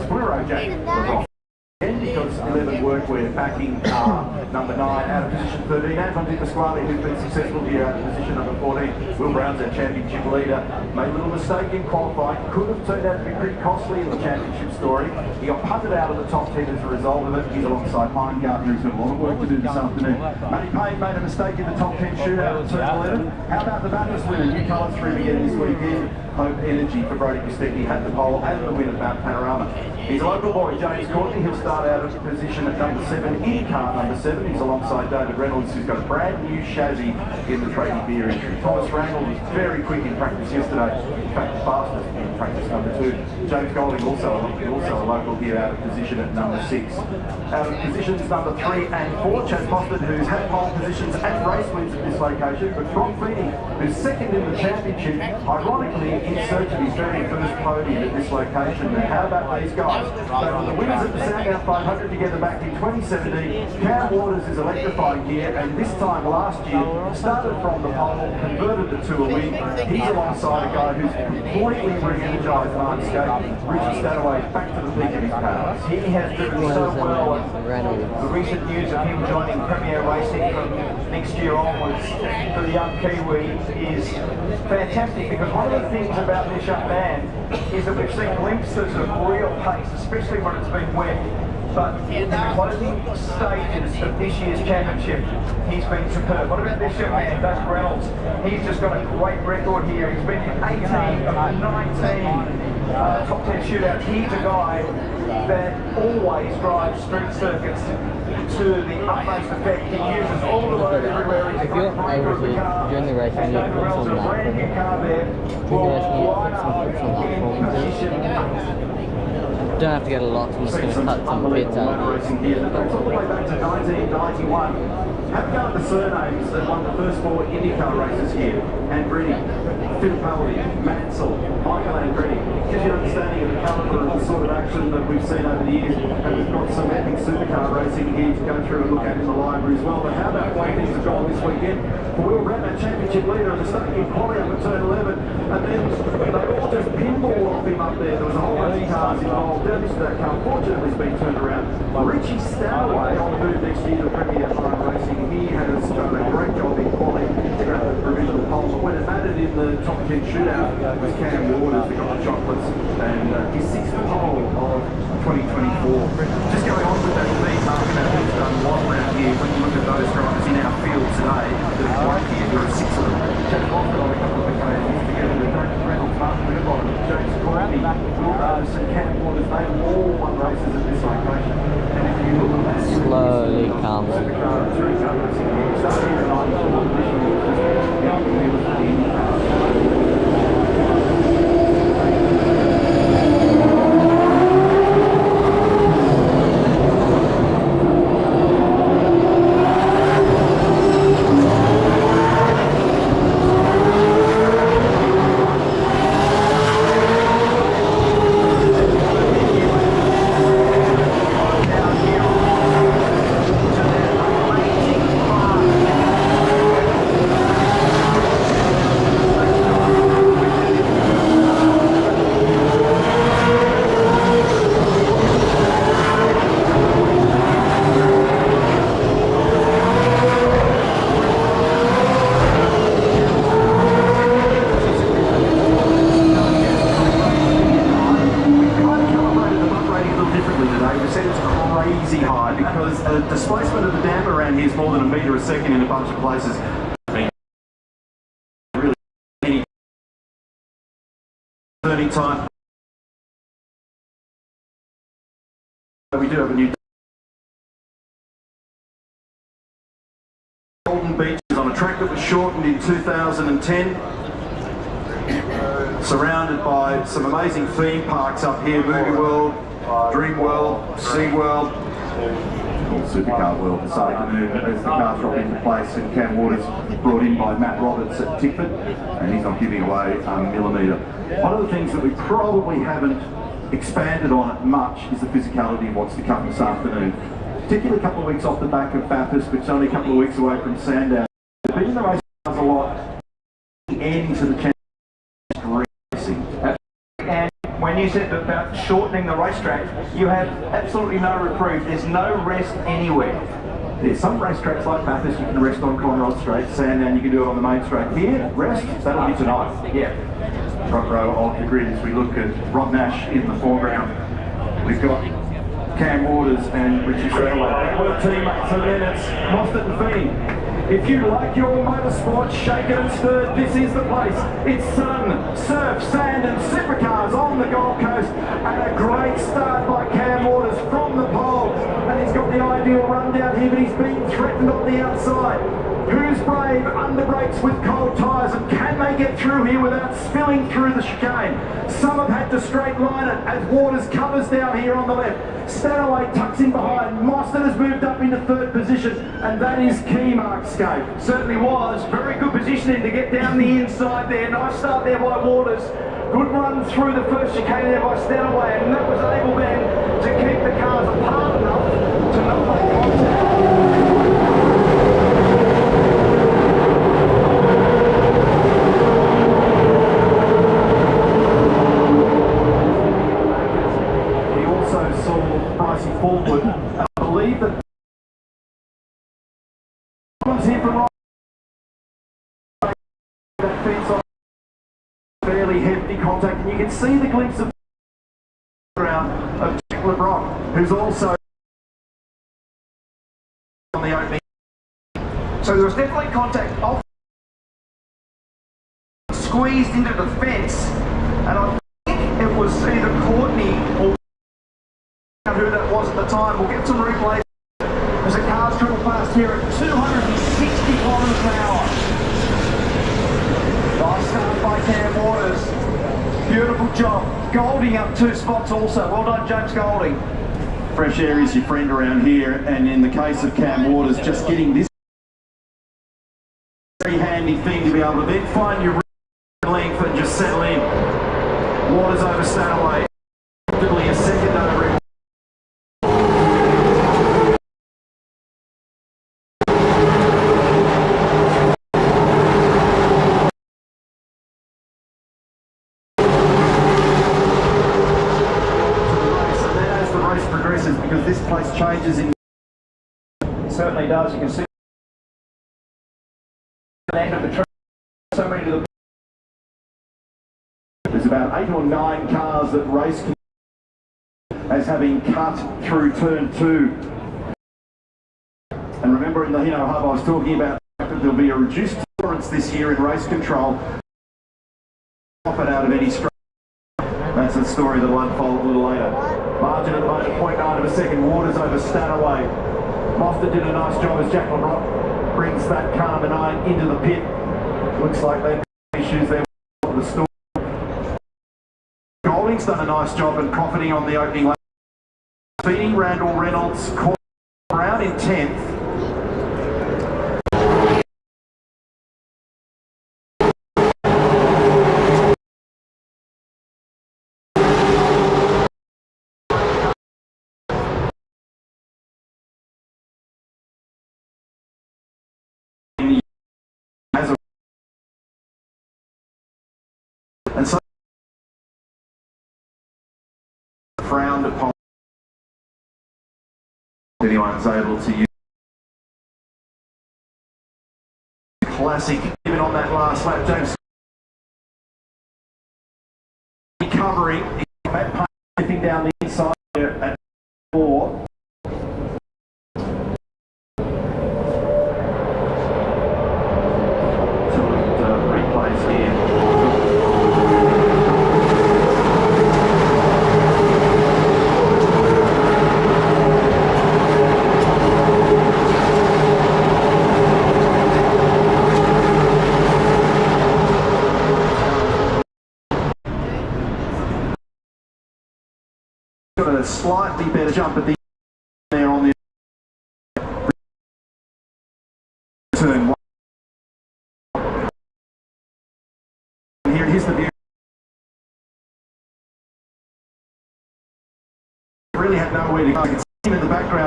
Fluoro Jack. Because 11 workwear backing number 9 out of position 13. Anton Di Pasquale, who's been successful here out of position number 14. Will Brown's our championship leader. Made a little mistake in qualifying. Could have turned out to be pretty costly in the championship story. He got punted out of the top 10 as a result of it. He's alongside Pine Gardner, who's got a lot of work to do this afternoon. Matty Payne made a mistake in the top 10 shootout at turn 11. How about the Bathurst winner? New colours for him again this weekend. Hope Energy for Brody Costecchi had the pole and the win at Mount Panorama. He's a local boy, James Courtney. He'll start out at position at number 7 in car number 7. He's alongside David Reynolds, who's got a brand new chassis in the trading beer entry. Thomas Randall was very quick in practice yesterday. In fact, the fastest in practice number 2. James Golding also a local here out of position at number 6. Out of positions number 3 and 4, Chaz Mostert, who's had pole positions and race wins at this location, but Brock Feeney, who's second in the championship, ironically in search of his very first podium at this location. And how about these guys? They were the winners at the Sandown 500 together back in 2017. Cam Waters is electrifying here, and this time last year started from the pole, converted it to a win. He's alongside a guy who's completely re-energised landscape. Richie Stanaway back to the peak of his powers. He has driven so well. The recent news of him joining Premier Racing from next year onwards for the young Kiwi is fantastic, because one of the things about this young man is that we've seen glimpses of real pace, especially when it's been wet. But in the closing stages of this year's championship, he's been superb. What about this young man, David Reynolds? He's just got a great record here. He's been in 18 of 19 top 10 shootouts. He's a guy that always drives street circuits to the utmost effect. He uses all the road everywhere. He's a great breaker of the car. And David Reynolds, a brand new car there, will line up in position. Don't have to get a lot, I'm just going to cut some bits out. All the way back to 1991. Have a go at the surnames that won the first 4 IndyCar races here. Andretti, Fittipaldi, Mansell, Michael Andretti. Gives you an understanding of the calibre of the sort of action that we've seen over the years. And we've got some epic supercar racing here to go through and look at in the library as well. But how about the way things have gone this weekend? Will Brown, our championship leader, was starting in quality up at turn 11. And then they all just pinball off him up there. There was a whole bunch of cars involved. Damage to that car, fortunately, has been turned around. Richie Stanaway on the move next year to Premier Racing. He has done a great job in quality to grab the provisional pole. But when it mattered in the top 10 shootout, it was Cam Waters that got the chocolates, and his 6th pole of 2024. Just going on with that lead, marking that he's done one round here. When you look at those drivers in our field today that have won here, there are 6 of them. Chad Foster on a couple of occasions together with David Reynolds, Martin Wirbon, James Courtney, Will Brown, and Cam Waters. They all won races at this location. And if you look at that, slowly calm. Because the displacement of the dam around here is more than a metre a second in a bunch of places. Really, any turning time. We do have a new Golden Beach is on a track that was shortened in 2010. Surrounded by some amazing theme parks up here, Movie World, Dream World, Sea World. Supercar World decided to move as the cars drop into place, and Cam Waters brought in by Matt Roberts at Tickford, and he's not giving away a millimetre. One of the things that we probably haven't expanded on much is the physicality of what's to come this afternoon. Particularly a couple of weeks off the back of Bathurst, which is only a couple of weeks away from Sandown. They've been in the race a lot, end to the championship racing. And when and you said about shortening the racetrack, you have absolutely no reprieve. There's no rest anywhere. There's some racetracks like Bathurst you can rest on Conrod Straight, Sandown you can do it on the main straight. Here, rest, that'll be tonight. Yeah. Front row of the grid as we look at Rob Nash in the foreground. We've got Cam Waters and Richie Stradaway. World teammates, and then it's Mostert and Feeney. If you like your motorsport shaken and stirred, this is the place. It's sun, surf, sand and supercars on the Gold Coast. And a great start by Cam Waters from the pole. And he's got the ideal run down here, but he's being threatened on the outside. Who's brave? Under brakes with cold tyres, and can they get through here without spilling through the chicane? Some have had to straight line it as Waters covers down here on the left. Stadaway tucks in behind. Mostert has moved up into third position, and that is key, Mark Scape. Certainly was. Very good positioning to get down the inside there. Nice start there by Waters. Good run through the first chicane there by Stadaway, and that was able then to keep the cars apart enough to not make contact. Forward. I believe that someone's here from that fence on fairly hefty contact, and you can see the glimpse of the ground of Jack LeBron, who's also on the opening. So there was definitely contact off, squeezed into the fence, and I think it was either Courtney or who that was at the time. We'll get some replays as the cars triple past here at 260 kilometres an hour. Nice start by Cam Waters. Beautiful job. Golding up 2 spots also. Well done, James Golding. Fresh air is your friend around here, and in the case of Cam Waters, just getting this very handy thing to be able to then find your length and just settle in. Waters over Stadaway. A second over him. Because this place changes in. It certainly does. You can see the end of the track. So many to the. There's about 8 or 9 cars that race as having cut through turn 2. And remember, in the Hino Hub, I was talking about that there'll be a reduced tolerance this year in race control. Pop it out of any straight. That's a story that'll unfold a little later. Margin at the moment, 0.9 of a second. Waters over Stadaway. Mostert did a nice job as Jack LeBron brings that car number 9 into the pit. Looks like they've got issues there with the store. Golding's done a nice job in profiting on the opening lap. Speeding Randall Reynolds, Brown in 10th. And so frowned upon if anyone's able to use classic even on that last lap. James recovering, anything down the inside there at 4. Replays here. Got a slightly better jump at the there on the turn 1. Here's the view. Really had nowhere to go. You can see him in the background.